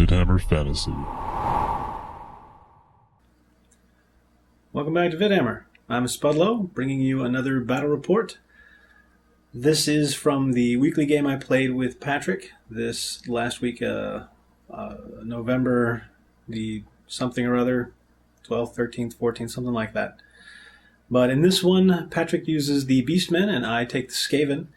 Vidhammer Fantasy. Welcome back to Vidhammer. I'm Spudlow, bringing you another battle report. This is from the weekly game I played with Patrick this last week, November the something or other, 12th, 13th, 14th, something like that. But in this one, Patrick uses the Beastmen and I take the Skaven.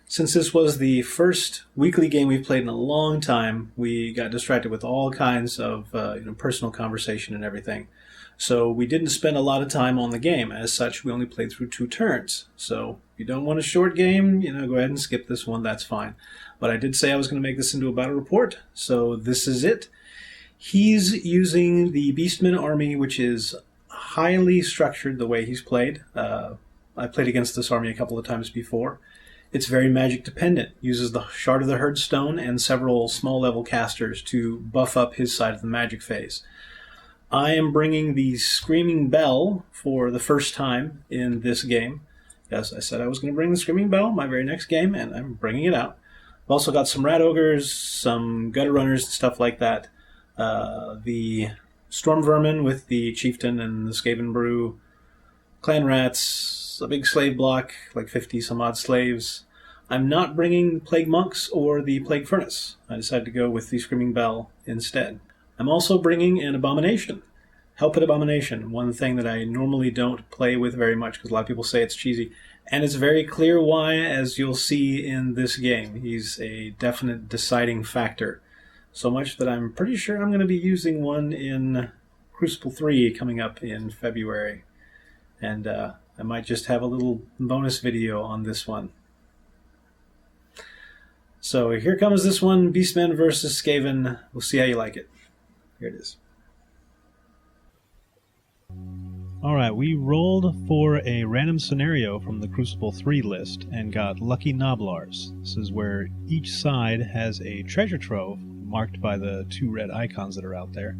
Since this was the first weekly game we've played in a long time, we got distracted with all kinds of personal conversation and everything. So we didn't spend a lot of time on the game. As such, we only played through 2 turns. So if you don't want a short game, go ahead and skip this one. That's fine. But I did say I was going to make this into a battle report, so this is it. He's using the Beastmen army, which is highly structured the way he's played. I played against this army a couple of times before. It's very magic dependent, uses the Shard of the Herdstone and several small level casters to buff up his side of the magic phase. I am bringing the Screaming Bell for the first time in this game. Yes, I said I was going to bring the Screaming Bell my very next game, and I'm bringing it out. I've also got some Rat Ogres, some Gutter Runners, and stuff like that. The Storm Vermin with the Chieftain and the Skaven Brew, Clan Rats, a big slave block, like 50 some odd slaves. I'm not bringing Plague Monks or the Plague Furnace. I decided to go with the Screaming Bell instead. I'm also bringing an Abomination. Helpet Abomination, one thing that I normally don't play with very much because a lot of people say it's cheesy. And it's very clear why, as you'll see in this game. He's a definite deciding factor. So much that I'm pretty sure I'm going to be using one in Crucible 3 coming up in February. And I might just have a little bonus video on this one. So here comes this one, Beastmen versus Skaven. We'll see how you like it. Here it is. Alright, we rolled for a random scenario from the Crucible 3 list and got Lucky Noblars. This is where each side has a treasure trove marked by the 2 red icons that are out there.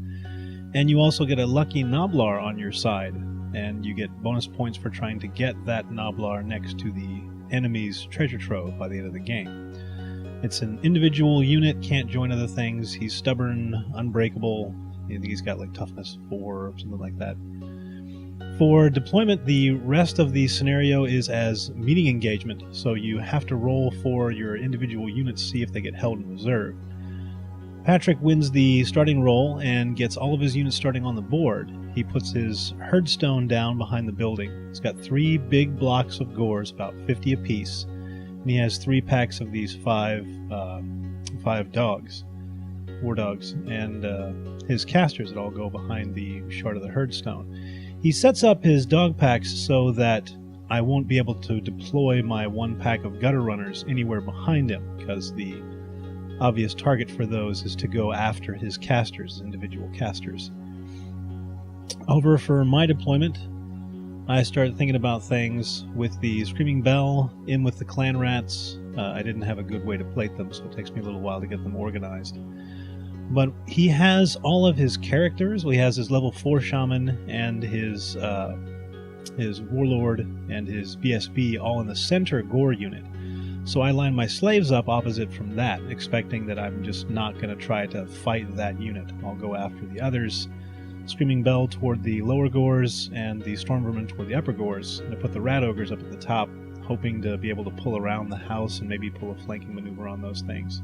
And you also get a Lucky Noblar on your side, and you get bonus points for trying to get that Noblar next to the enemy's treasure trove by the end of the game. It's an individual unit, can't join other things. He's stubborn, unbreakable. I think he's got like toughness 4 or something like that. For deployment, the rest of the scenario is as meeting engagement, so you have to roll for your individual units, see if they get held in reserve. Patrick wins the starting roll and gets all of his units starting on the board. He puts his herdstone down behind the building. He's got 3 big blocks of gores, about 50 apiece, and he has 3 packs of these 5 dogs, war dogs, and his casters that all go behind the Shard of the Herdstone. He sets up his dog packs so that I won't be able to deploy my 1 pack of Gutter Runners anywhere behind him, because the obvious target for those is to go after his casters, his individual casters. Over for my deployment, I started thinking about things with the Screaming Bell, in with the Clan Rats. I didn't have a good way to plate them, so it takes me a little while to get them organized. But he has all of his characters. He has his level 4 Shaman and his Warlord and his BSB all in the center Gore unit. So I line my slaves up opposite from that, expecting that I'm just not going to try to fight that unit. I'll go after the others. Screaming Bell toward the lower Gores and the Storm Vermin toward the upper Gores. And I put the Rat Ogres up at the top, hoping to be able to pull around the house and maybe pull a flanking maneuver on those things.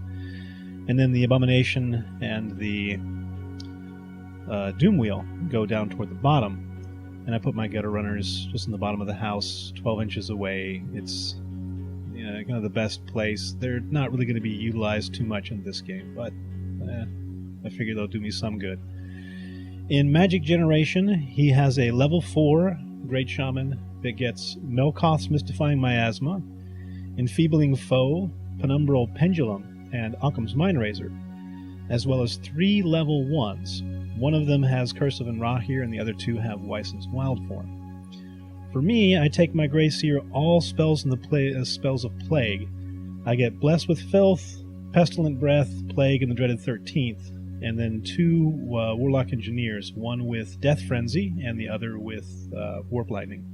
And then the Abomination and the Doom Wheel go down toward the bottom. And I put my Gutter Runners just in the bottom of the house, 12 inches away. It's kind of the best place. They're not really going to be utilized too much in this game, but I figure they'll do me some good. In Magic Generation, he has a level 4 Great Shaman that gets Melkoth's Mystifying Miasma, Enfeebling Foe, Penumbral Pendulum, and Occam's Mindrazor, as well as 3 level 1s. One of them has Curse of Enrahir, and the other 2 have Wyson's Wild Form. For me, I take my Grey Seer all spells in the spells of Plague. I get Blessed with Filth, Pestilent Breath, Plague, and the Dreaded 13th, and then 2 Warlock Engineers, one with Death Frenzy and the other with Warp Lightning.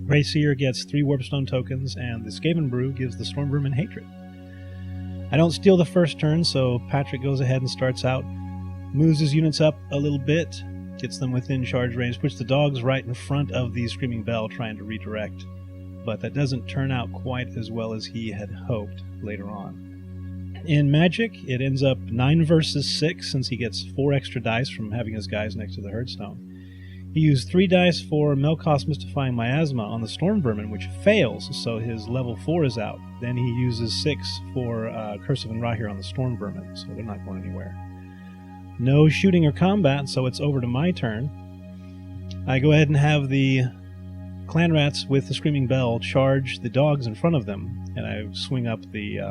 Grey Seer gets 3 Warpstone tokens, and the Skaven Brew gives the Storm Vermin Hatred. I don't steal the first turn, so Patrick goes ahead and starts out. moves his units up a little bit, gets them within charge range, puts the dogs right in front of the Screaming Bell trying to redirect. But that doesn't turn out quite as well as he had hoped later on. In Magic, it ends up 9 versus 6 since he gets 4 extra dice from having his guys next to the Hearthstone. He used 3 dice for Melkoth's Mystifying Miasma on the Storm Vermin, which fails, so his level 4 is out. Then he uses 6 for Curse of Enrahir on the Storm Vermin, so they're not going anywhere. No shooting or combat, so it's over to my turn. I go ahead and have the Clan Rats with the Screaming Bell charge the dogs in front of them, and I swing up the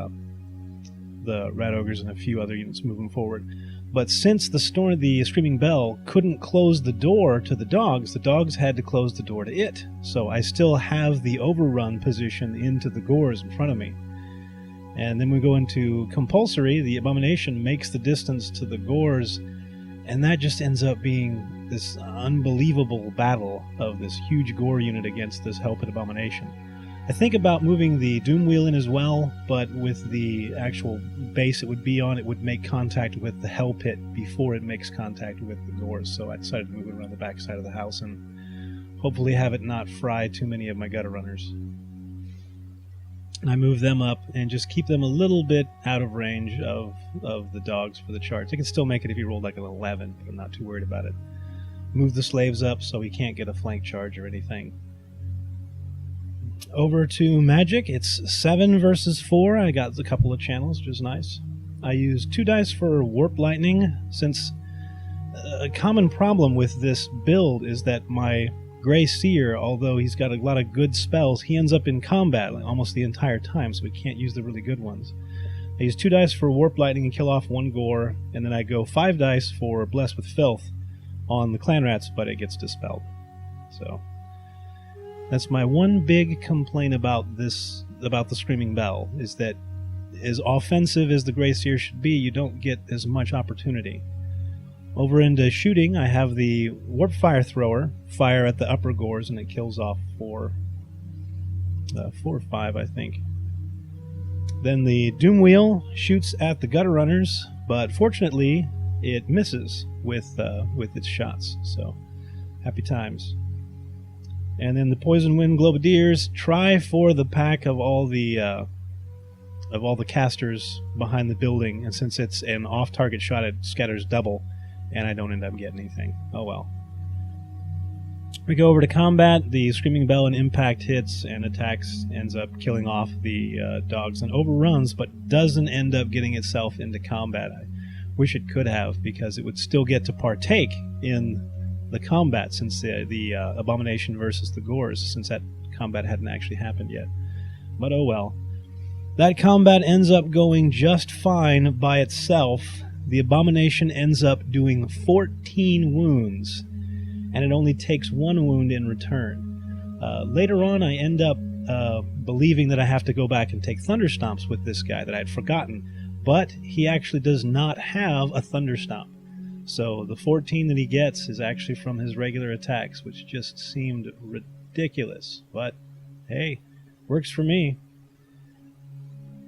Rat Ogres and a few other units moving forward. But since the Screaming Bell couldn't close the door to the dogs had to close the door to it. So I still have the overrun position into the Gores in front of me. And then we go into Compulsory. The Abomination makes the distance to the Gores, and that just ends up being this unbelievable battle of this huge Gore unit against this Hell Pit Abomination. I think about moving the Doom Wheel in as well, but with the actual base it would be on, it would make contact with the Hell Pit before it makes contact with the Gores, so I decided to move it around the back side of the house and hopefully have it not fry too many of my gutter runners. And I move them up and just keep them a little bit out of range of the dogs for the charge. They can still make it if you rolled like an 11, but I'm not too worried about it. Move the slaves up so he can't get a flank charge or anything. Over to Magic, it's 7 versus 4. I got a couple of channels, which is nice. I used 2 dice for Warp Lightning, since a common problem with this build is that my Grey Seer, although he's got a lot of good spells, he ends up in combat almost the entire time, so we can't use the really good ones. I use 2 dice for Warp Lightning and kill off 1 Gore, and then I go 5 dice for Blessed with Filth on the Clan Rats, but it gets dispelled. So that's my one big complaint about the Screaming Bell, is that as offensive as the Grey Seer should be, you don't get as much opportunity. Over into shooting, I have the Warp Fire Thrower fire at the upper Gores, and it kills off 4 or 5, I think. Then the Doom Wheel shoots at the Gutter Runners, but fortunately it misses with its shots, so happy times. And then the Poison Wind Globadiers try for the pack of all the casters behind the building, and since it's an off-target shot, it scatters double, and I don't end up getting anything. Oh well. We go over to combat. The Screaming Bell and impact hits and attacks, ends up killing off the dogs and overruns, but doesn't end up getting itself into combat. I wish it could have, because it would still get to partake in the combat, since the Abomination versus the Gores, since that combat hadn't actually happened yet. But oh well. That combat ends up going just fine by itself. The Abomination ends up doing 14 wounds, and it only takes 1 wound in return. Later on, I end up believing that I have to go back and take Thunderstomps with this guy that I had forgotten, but he actually does not have a Thunderstomp. So the 14 that he gets is actually from his regular attacks, which just seemed ridiculous. But hey, works for me.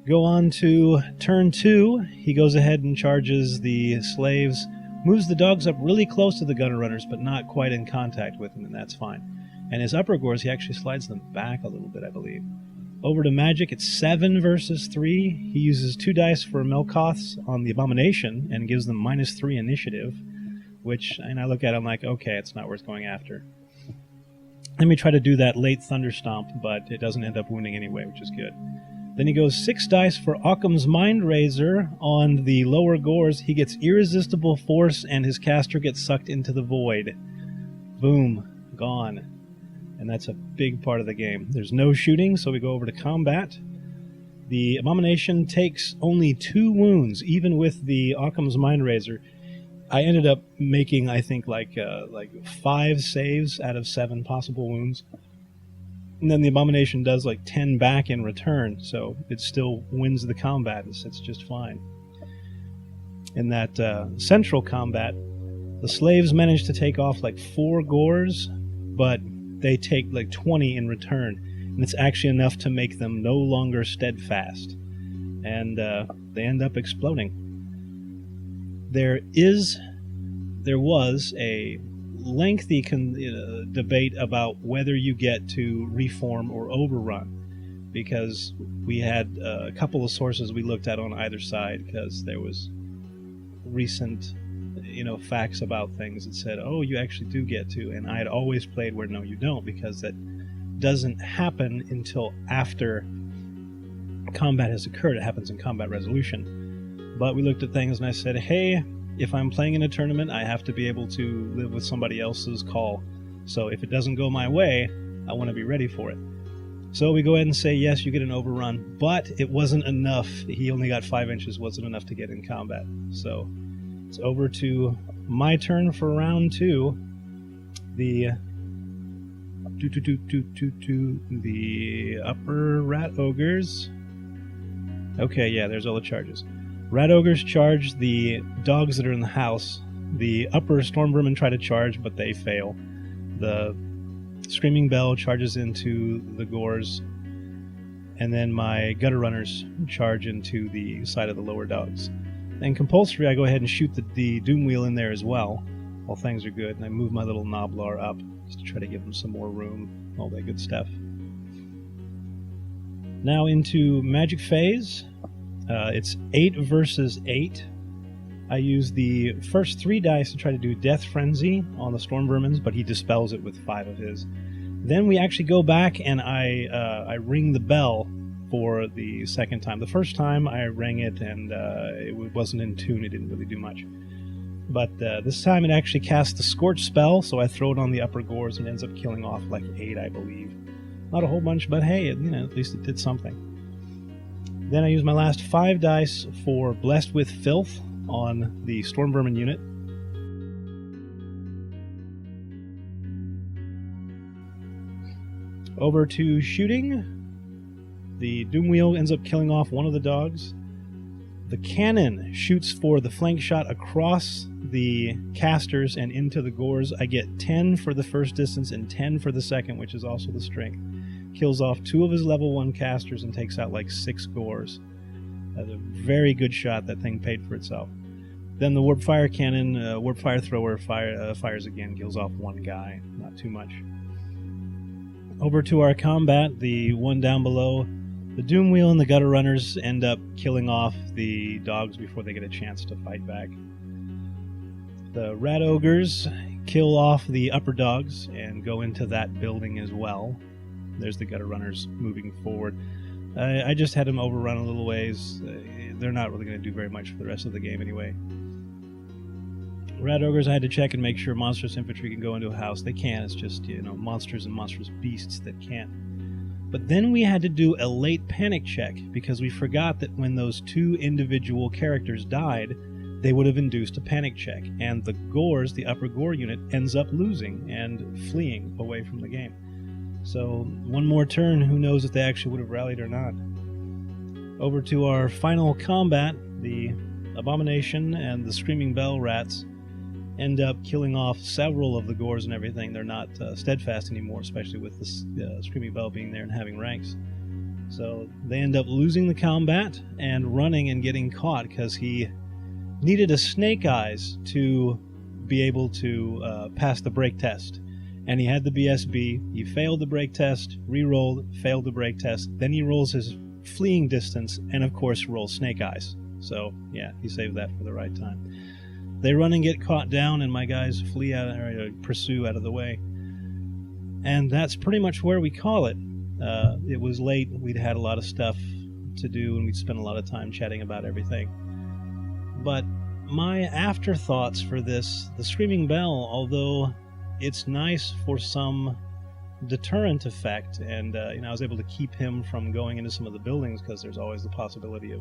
Go on to turn 2. He goes ahead and charges the slaves, moves the dogs up really close to the gunner runners, but not quite in contact with them, and that's fine. And his upper Gores, he actually slides them back a little bit, I believe. Over to Magic, it's 7 versus 3. He uses 2 dice for Melkoth's on the Abomination and gives them -3 initiative, which, and I look at it, I'm like, okay, it's not worth going after. Let me try to do that late Thunderstomp, but it doesn't end up wounding anyway, which is good. Then he goes 6 dice for Occam's Mindrazor on the lower Gores. He gets Irresistible Force, and his caster gets sucked into the void. Boom. Gone. And that's a big part of the game. There's no shooting, so we go over to combat. The Abomination takes only 2 wounds, even with the Occam's Mindrazor. I ended up making, I think, like 5 saves out of 7 possible wounds. And then the Abomination does like 10 back in return, so it still wins the combat. It's just fine. In that central combat, the slaves manage to take off like 4 Gores, but they take like 20 in return, and it's actually enough to make them no longer steadfast, and they end up exploding. There is there was a lengthy debate about whether you get to reform or overrun, because we had a couple of sources we looked at on either side, because there was recent facts about things that said, oh, you actually do get to, and I had always played where no, you don't, because that doesn't happen until after combat has occurred. It happens in combat resolution. But we looked at things and I said, hey, if I'm playing in a tournament, I have to be able to live with somebody else's call. So if it doesn't go my way, I want to be ready for it. So we go ahead and say, yes, you get an overrun, but it wasn't enough. He only got 5 inches, wasn't enough to get in combat. So it's over to my turn for round 2. The upper rat ogres. Okay, yeah, there's all the charges. Rat ogres charge the dogs that are in the house. The upper storm vermin try to charge, but they fail. The screaming bell charges into the gores, and then my gutter runners charge into the side of the lower dogs. And compulsory, I go ahead and shoot the doom wheel in there as well, while things are good, and I move my little Noblar up just to try to give them some more room, all that good stuff. Now into magic phase. It's 8 versus 8. I use the first 3 dice to try to do Death Frenzy on the Storm Vermins, but he dispels it with 5 of his. Then we actually go back and I ring the bell for the second time. The first time I rang it and it wasn't in tune, it didn't really do much. But this time it actually casts the Scorch spell, so I throw it on the upper gores and ends up killing off like 8, I believe. Not a whole bunch, but hey, at least it did something. Then I use my last 5 dice for Blessed with Filth on the Storm Vermin unit. Over to shooting. The Doom Wheel ends up killing off one of the dogs. The cannon shoots for the flank shot across the casters and into the gores. I get 10 for the first distance and 10 for the second, which is also the strength. Kills off 2 of his level 1 casters and takes out like 6 gores. That's a very good shot. That thing paid for itself. Then the Warp Fire Cannon, Warp Fire Thrower fires again, kills off 1 guy. Not too much. Over to our combat, the one down below. The Doom Wheel and the Gutter Runners end up killing off the dogs before they get a chance to fight back. The Rat Ogres kill off the upper dogs and go into that building as well. There's the Gutter Runners moving forward. I just had them overrun a little ways. They're not really going to do very much for the rest of the game anyway. Rat Ogres, I had to check and make sure monstrous infantry can go into a house. They can, it's just, monsters and monstrous beasts that can't. But then we had to do a late panic check, because we forgot that when those 2 individual characters died, they would have induced a panic check. And the gores, the upper gore unit, ends up losing and fleeing away from the game. So, one more turn, who knows if they actually would have rallied or not. Over to our final combat, the Abomination and the Screaming Bell Rats end up killing off several of the gores and everything. They're not steadfast anymore, especially with the Screaming Bell being there and having ranks. So, they end up losing the combat and running and getting caught, because he needed a Snake Eyes to be able to pass the break test. And he had the BSB, he failed the break test, re-rolled, failed the break test, then he rolls his fleeing distance, and of course rolls Snake Eyes. So, yeah, he saved that for the right time. They run and get caught down, and my guys flee out, or pursue out of the way. And that's pretty much where we call it. It was late, we'd had a lot of stuff to do, and we'd spent a lot of time chatting about everything. But my afterthoughts for this, the Screaming Bell, although it's nice for some deterrent effect, and I was able to keep him from going into some of the buildings, because there's always the possibility of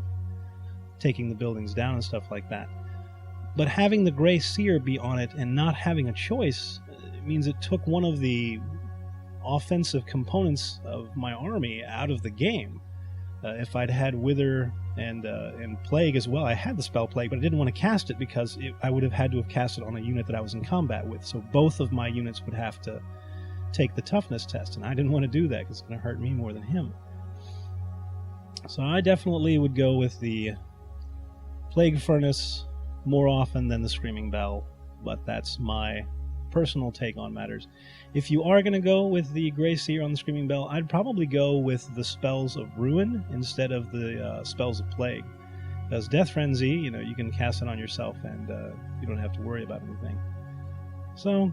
taking the buildings down and stuff like that. But having the Grey Seer be on it and not having a choice means it took one of the offensive components of my army out of the game. If I'd had Wither and Plague as well, I had the spell Plague, but I didn't want to cast it because I would have had to have cast it on a unit that I was in combat with, so both of my units would have to take the toughness test, and I didn't want to do that because it's going to hurt me more than him. So I definitely would go with the Plague Furnace more often than the Screaming Bell but that's my personal take on matters. If you are going to go with the Grey Seer on the Screaming Bell, I'd probably go with the spells of Ruin instead of the spells of Plague. Because Death Frenzy, you can cast it on yourself and you don't have to worry about anything. So,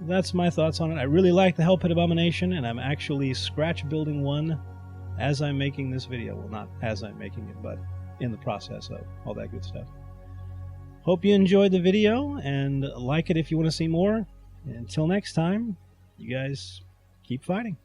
that's my thoughts on it. I really like the Hell Pit Abomination, and I'm actually scratch building one as I'm making this video. Well, not as I'm making it, but in the process of all that good stuff. Hope you enjoyed the video, and like it if you want to see more. Until next time, you guys keep fighting.